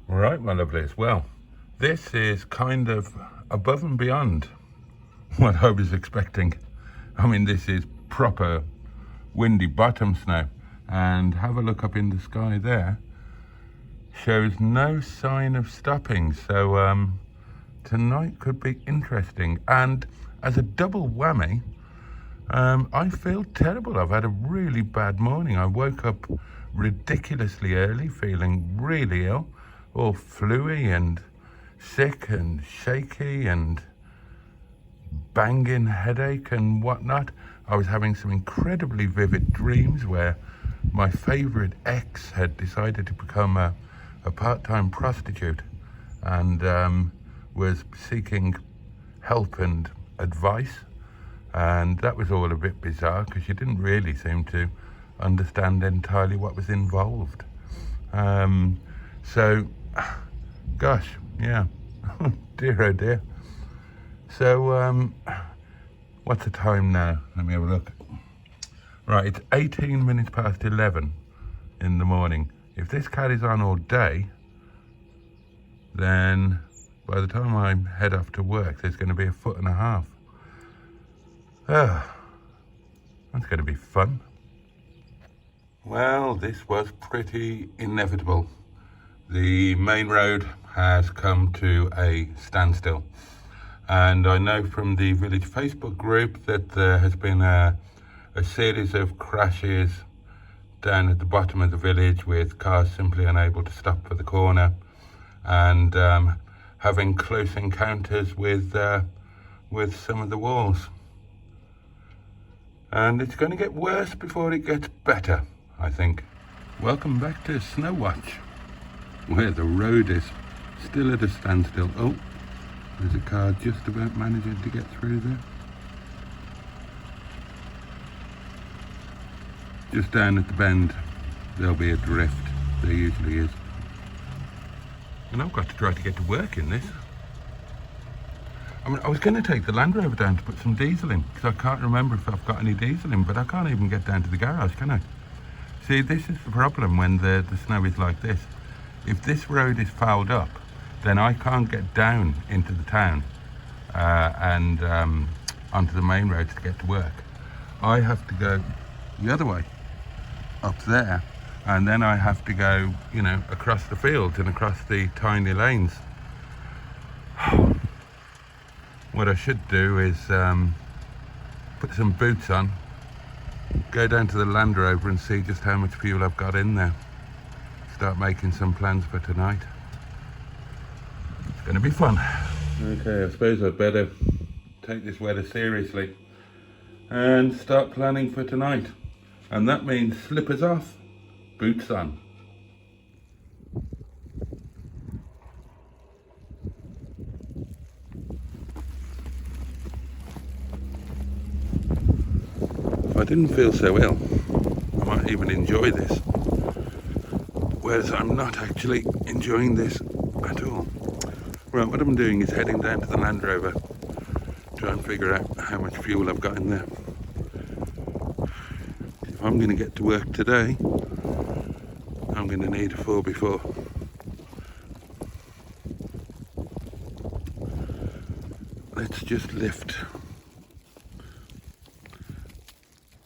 Right, my lovelies. Well, this is kind of above and beyond what I was expecting. I mean, this is proper windy bottom snow. And have a look up in the sky there. Shows no sign of stopping. So tonight could be interesting. And as a double whammy, I feel terrible. I've had a really bad morning. I woke up ridiculously early, feeling really ill, all fluey and sick and shaky and banging headache and whatnot. I was having some incredibly vivid dreams where my favourite ex had decided to become a part-time prostitute and was seeking help and advice. And that was all a bit bizarre because she didn't really seem to understand entirely what was involved. So, gosh, yeah, dear oh dear. So, what's the time now? Let me have a look. Right, it's 18 minutes past 11 in the morning. If this carries on all day, then by the time I head off to work, there's going to be 1.5 foot. That's going to be fun. Well, this was pretty inevitable. The main road has come to a standstill. And I know from the village Facebook group that there has been a series of crashes down at the bottom of the village with cars simply unable to stop for the corner and having close encounters with some of the walls. And it's going to get worse before it gets better, I think. Welcome back to Snow Watch, where the road is still at a standstill. Oh, there's a car just about managing to get through there. Just down at the bend, there'll be a drift. There usually is. And I've got to try to get to work in this. I mean, I was going to take the Land Rover down to put some diesel in, because I can't remember if I've got any diesel in, but I can't even get down to the garage, can I? See, this is the problem when the snow is like this. If this road is fouled up, then I can't get down into the town and onto the main roads to get to work. I have to go the other way, up there, and then I have to go, you know, across the fields and across the tiny lanes. What I should do is put some boots on, go down to the Land Rover and see just how much fuel I've got in there. Start making some plans for tonight. It's going to be fun. Okay, I suppose I'd better take this weather seriously and start planning for tonight. And that means slippers off, boots on. If I didn't feel so ill, I might even enjoy this. Whereas I'm not actually enjoying this at all. Right, what I'm doing is heading down to the Land Rover, try and figure out how much fuel I've got in there. If I'm going to get to work today, I'm going to need a 4x4. Let's just lift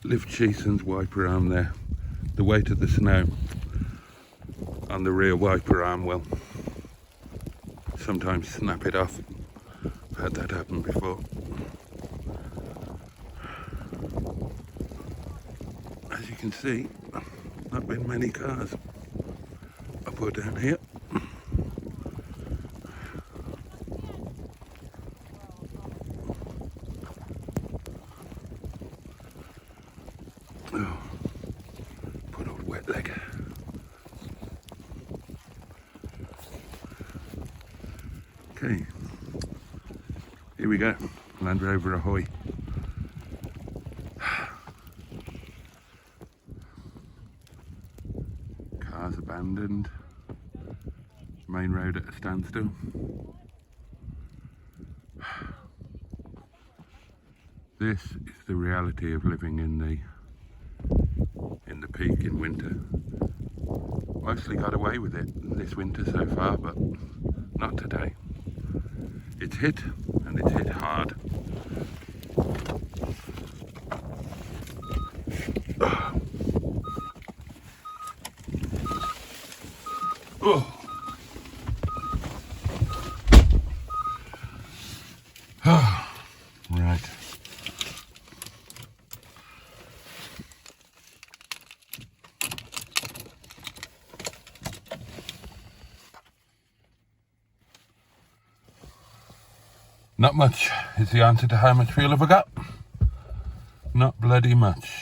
Sheeson's wiper arm there. The weight of the snow on the rear wiper arm will sometimes snap it off. I've had that happen before. As you can see, not been many cars up or down here. Oh, poor old wet leg. Okay, here we go, Land Rover ahoy. Cars abandoned, main road at a standstill. This is the reality of living in the peak in winter. Mostly got away with it this winter so far, but not today. It's hit, and it's hit hard. Oh. Right. Not much is the answer to how much fuel have I got? Not bloody much.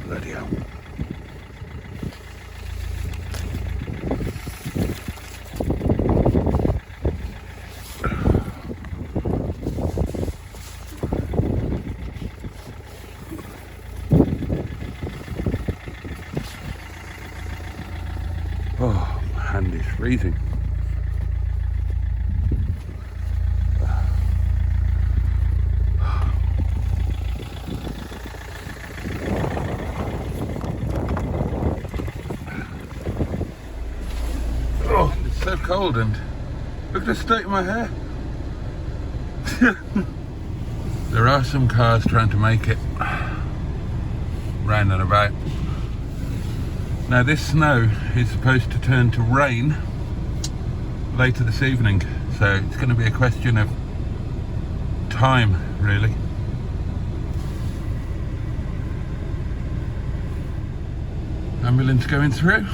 Bloody hell. Oh, my hand is freezing. So cold, and look at the state of my hair. There are some cars trying to make it round and about. Now this snow is supposed to turn to rain later this evening, so it's going to be a question of time, really. Ambulance going through.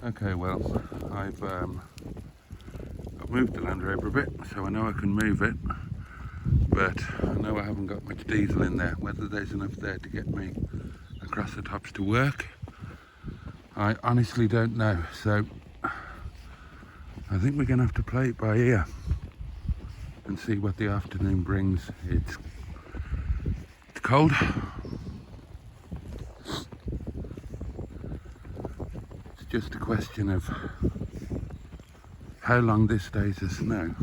Okay, well, I've moved the Land Rover a bit, so I know I can move it, but I know I haven't got much diesel in there. Whether there's enough there to get me across the tops to work, I honestly don't know. So I think we're going to have to play it by ear and see what the afternoon brings. It's cold. Just a question of how long this stays as snow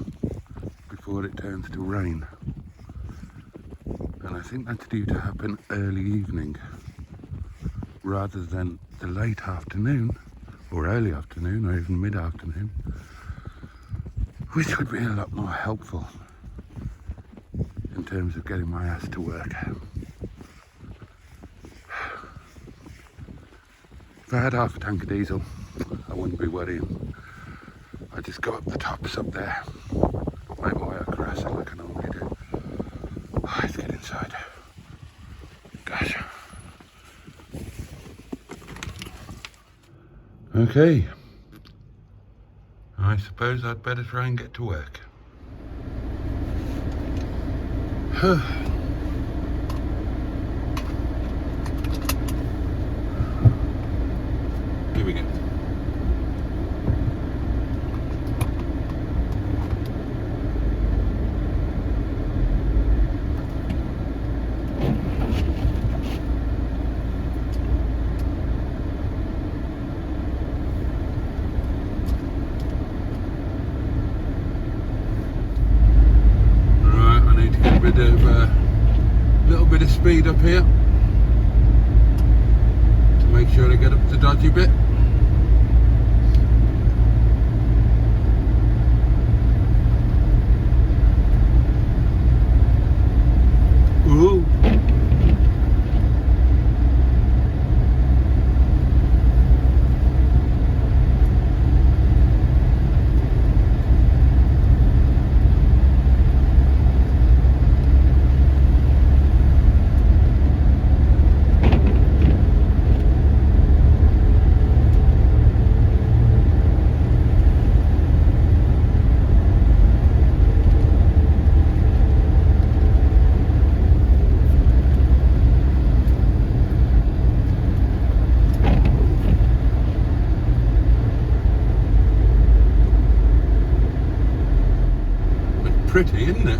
before it turns to rain, and I think that's due to happen early evening rather than the late afternoon or early afternoon or even mid-afternoon, which would be a lot more helpful. in terms of getting my ass to work. If I had half a tank of diesel, I wouldn't be worrying. I'd just go up the tops up there, make my way across it like I normally do. Oh, let's get inside. Gosh. Okay. I suppose I'd better try and get to work. Here we go. Little bit of speed up here to make sure I get up the dodgy bit. Ooh. Pretty, isn't it?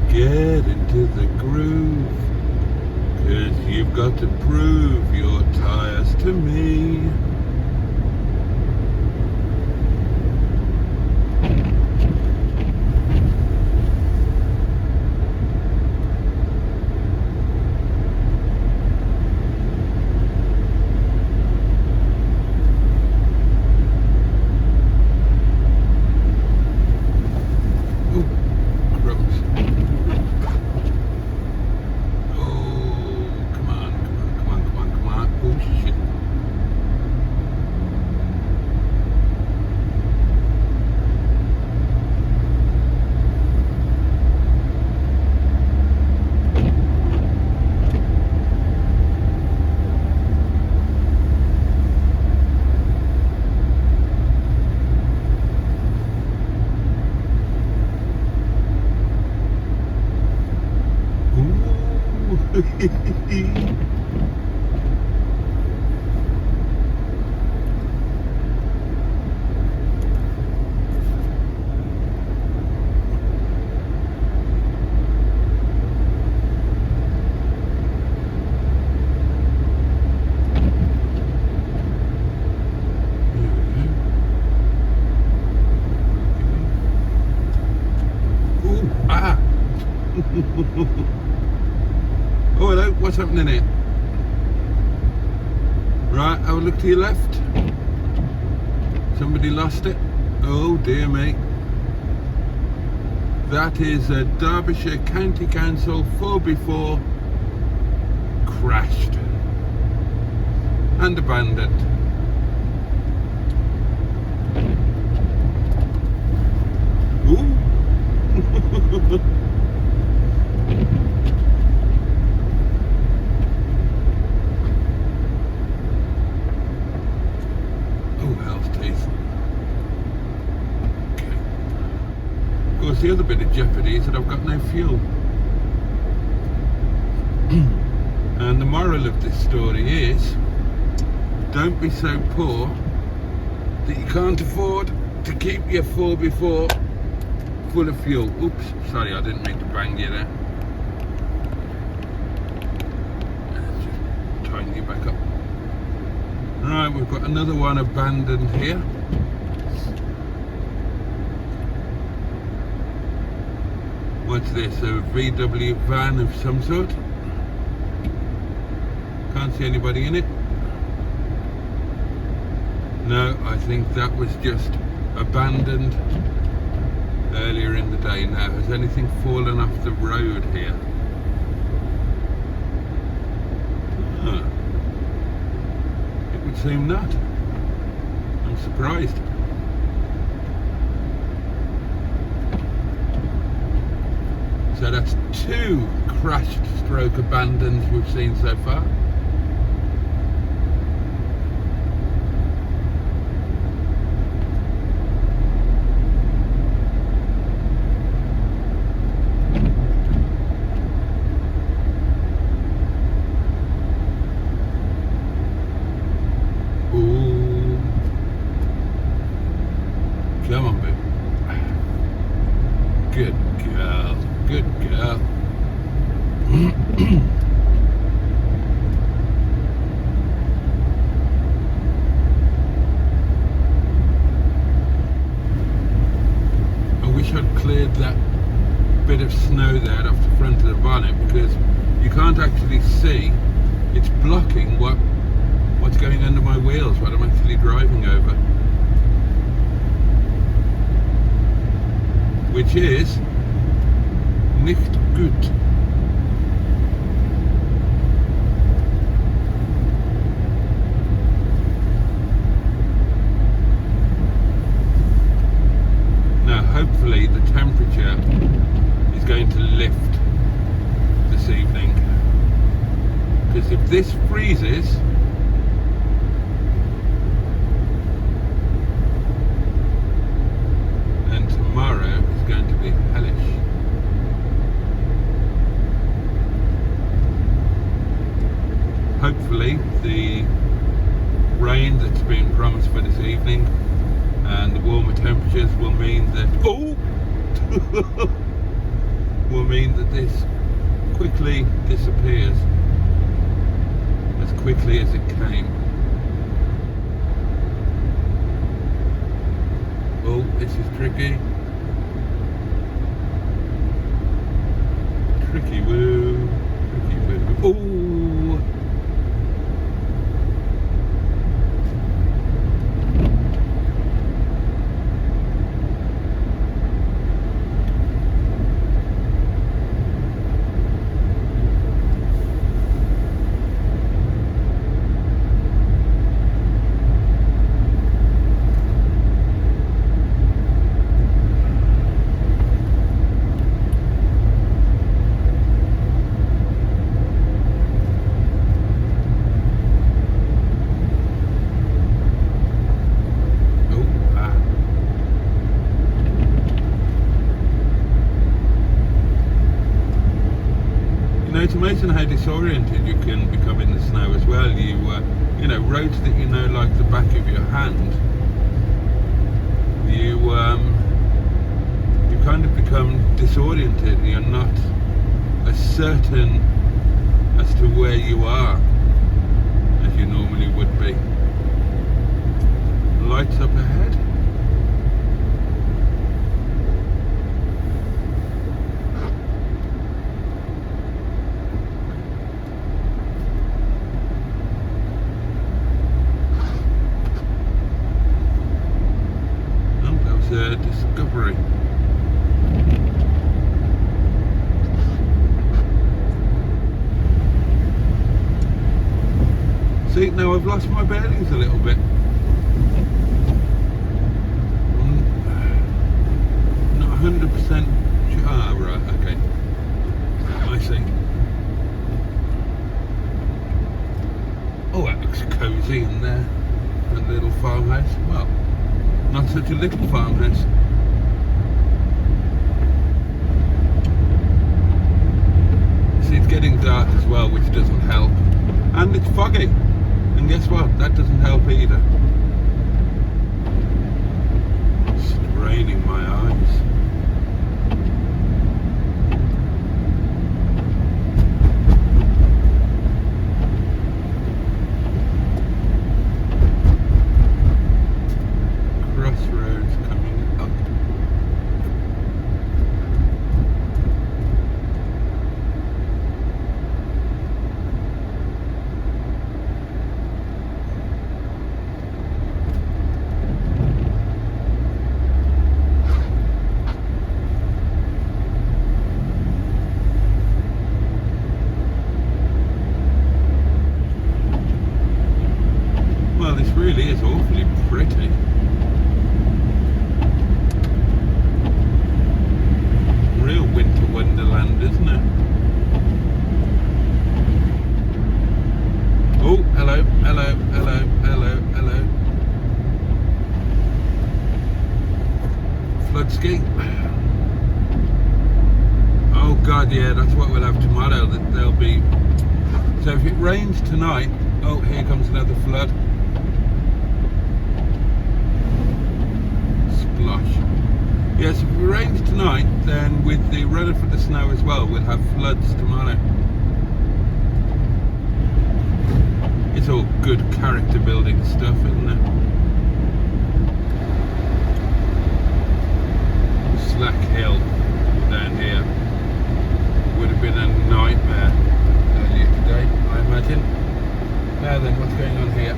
Get into the groove, 'cause you've got to prove your tires to me. Oh, hello, what's happening here? Right, have a look to your left. Somebody lost it. Oh dear me. That is a Derbyshire County Council 4x4 crashed and abandoned. Ooh. The other bit of jeopardy is that I've got no fuel. And the moral of this story is, don't be so poor that you can't afford to keep your 4x4 full of fuel. Oops, sorry, I didn't mean to bang you there. Let's just tighten you back up. Right, we've got another one abandoned here. What's this, a VW van of some sort? Can't see anybody in it. No, I think that was just abandoned earlier in the day. Now, has anything fallen off the road here? It would seem not. I'm surprised. So that's 2 crashed stroke abandons we've seen so far. Ooh. Come on, babe. Good girl. Good girl. I wish I'd cleared that bit of snow there off the front of the bonnet, because you can't actually see. It's blocking what's going under my wheels, what I'm actually driving over. Which is nicht gut. Now hopefully the temperature is going to lift this evening, because if this freezes, then tomorrow is going to be hellish. Hopefully the rain that's been promised for this evening and the warmer temperatures will mean that will mean that this quickly disappears as quickly as it came. Oh, this is tricky. Tricky woo. Tricky woo. Oh! It's amazing how disoriented you can become in the snow as well. You know, roads that you know like the back of your hand, you kind of become disoriented. You're not as certain as to where you are as you normally would be. Lights up ahead. Discovery. See, now I've lost my bearings a little bit. I'm not 100% sure. Ah, right, okay. I see. Oh, that looks cosy in there. That little farmhouse. Well, not such a little farmhouse. See, it's getting dark as well, which doesn't help. And it's foggy. And guess what? That doesn't help either. It's straining my eyes. Yeah, that's what we'll have tomorrow. That there'll be. So if it rains tonight, oh, here comes another flood. Splosh. Yes, if it rains tonight, then with the run for the snow as well, we'll have floods tomorrow. It's all good character building stuff, isn't it? Slack Hill down here would have been a nightmare earlier today, I imagine. Now then, what's going on here?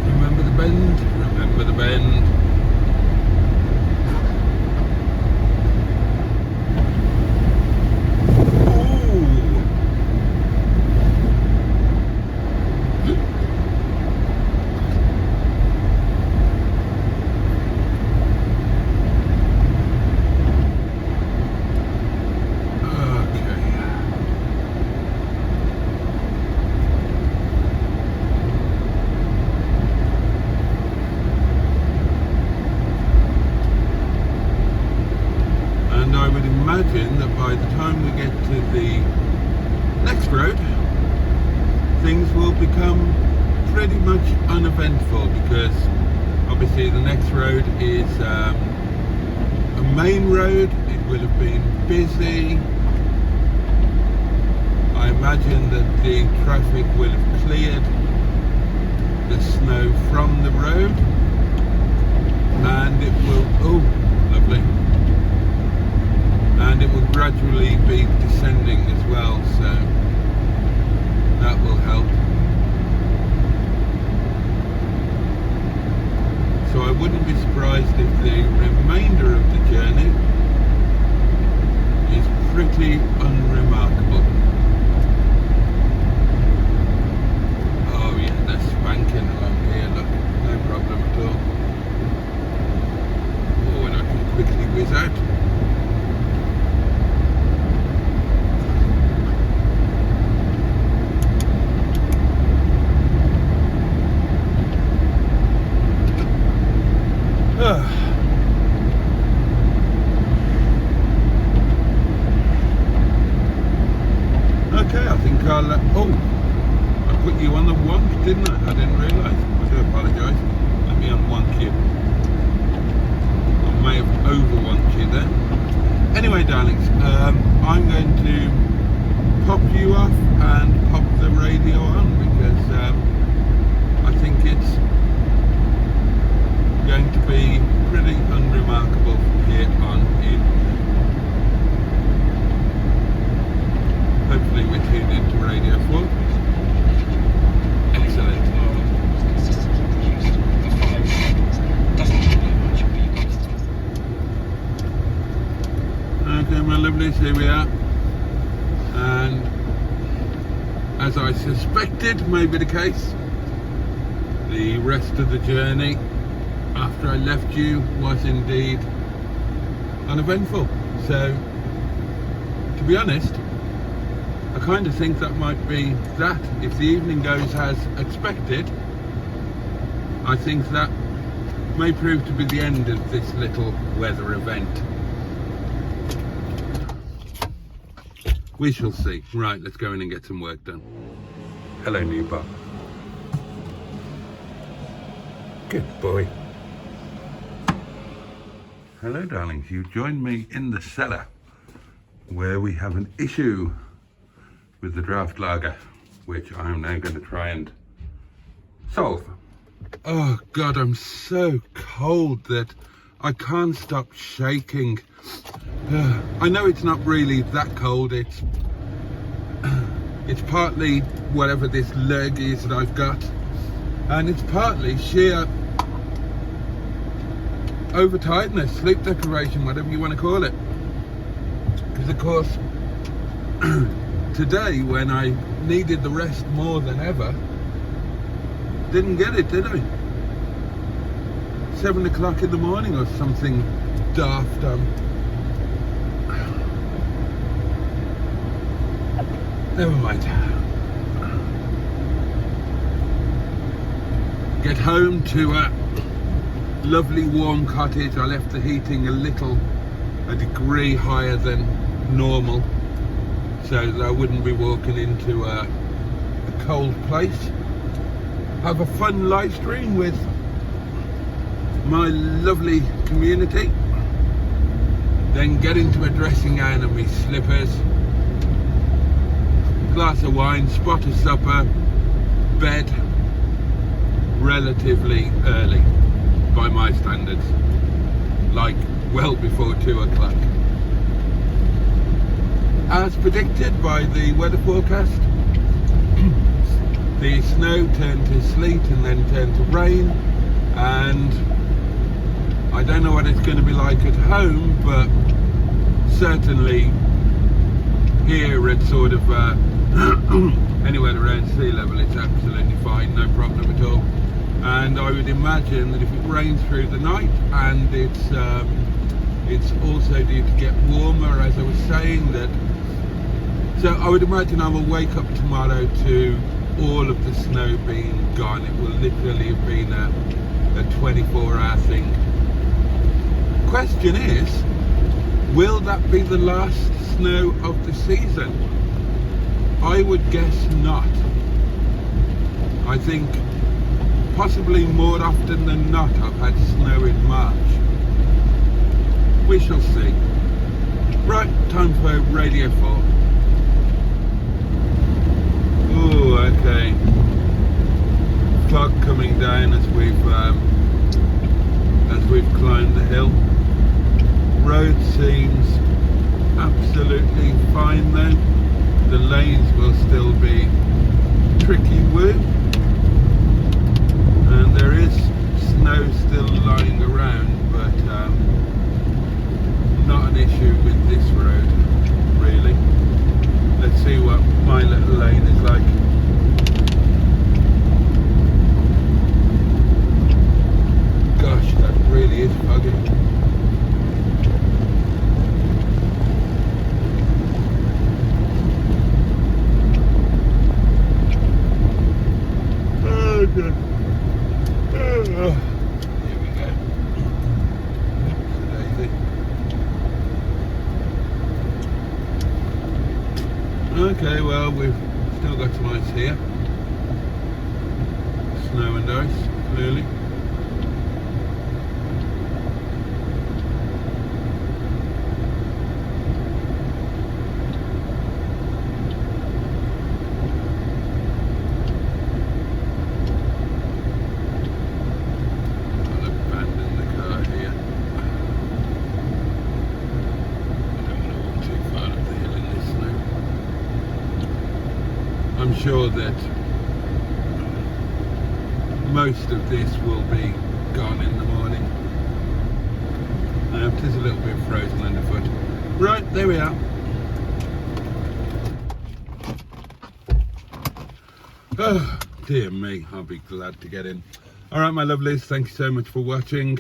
Remember the bend. Imagine that by the time we get to the next road, things will become pretty much uneventful, because obviously the next road is a main road. It will have been busy. I imagine that the traffic will have cleared the snow from the road, and it will, oh lovely, and it will gradually be descending as well, so that will help. So I wouldn't be surprised if the remainder of the journey is pretty unremarkable. Oh yeah, they're spanking along here, look, no problem at all. Oh, and I can quickly whiz out. Okay, I think I'll, oh, I put you on the wonk, didn't I? I didn't realise. I do apologise. Let me unwonk you. I may have over-wonked you there. Anyway, darlings, I'm going to pop you off and pop the radio on, because I think it's going to be pretty unremarkable from here on in. Hopefully we're tuned into Radio 4. Excellent. Okay, my lovelies, here we are. And as I suspected may be the case, the rest of the journey after I left you was indeed uneventful. So, to be honest, I kind of think that might be that. If the evening goes as expected, I think that may prove to be the end of this little weather event. We shall see. Right, let's go in and get some work done. Hello, new Bob. Good boy. Hello, darlings. You joined me in the cellar, where we have an issue with the draft lager, which I'm now going to try and solve. Oh God, I'm so cold that I can't stop shaking. I know it's not really that cold. It's partly whatever this leg is that I've got, and it's partly sheer overtiredness, sleep deprivation, whatever you want to call it. Because of course, today when I needed the rest more than ever, didn't get it, did I? 7 o'clock in the morning or something daft. Never mind. Get home to a lovely warm cottage. I left the heating a degree higher than normal, so that I wouldn't be walking into a cold place. Have a fun live stream with my lovely community, then get into a dressing gown and my slippers, glass of wine, spot of supper, bed relatively early by my standards, like well before 2 o'clock. As predicted by the weather forecast, the snow turned to sleet and then turned to rain, and I don't know what it's going to be like at home, but certainly here at sort of anywhere around sea level it's absolutely fine, no problem at all. And I would imagine that if it rains through the night and it's also due to get warmer, as I was saying, that so I would imagine I will wake up tomorrow to all of the snow being gone. It will literally have been a 24-hour thing. Question is, will that be the last snow of the season? I would guess not. I think possibly more often than not I've had snow in March. We shall see. Right, time for Radio 4. Oh, okay. Fog coming down as we've climbed the hill. Road seems absolutely fine though. The lanes will still be tricky woo, and there is snow still lying around, but not an issue with this road really. Let's see what my little lane is like. Gosh, that really is foggy. Oh, good. Oh. Here we go. Daisy. Okay, well, we've still got some ice here. Snow and ice, clearly. I'm sure that most of this will be gone in the morning. It is a little bit frozen underfoot. Right, there we are. Oh, dear me, I'll be glad to get in. Alright, my lovelies, thank you so much for watching.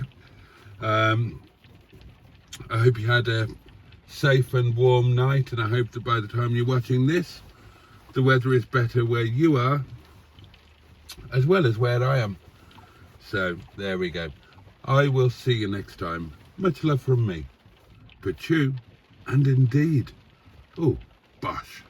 I hope you had a safe and warm night, and I hope that by the time you're watching this, the weather is better where you are as well as where I am. So there we go. I will see you next time. Much love from me. But you, and indeed, oh, bosh.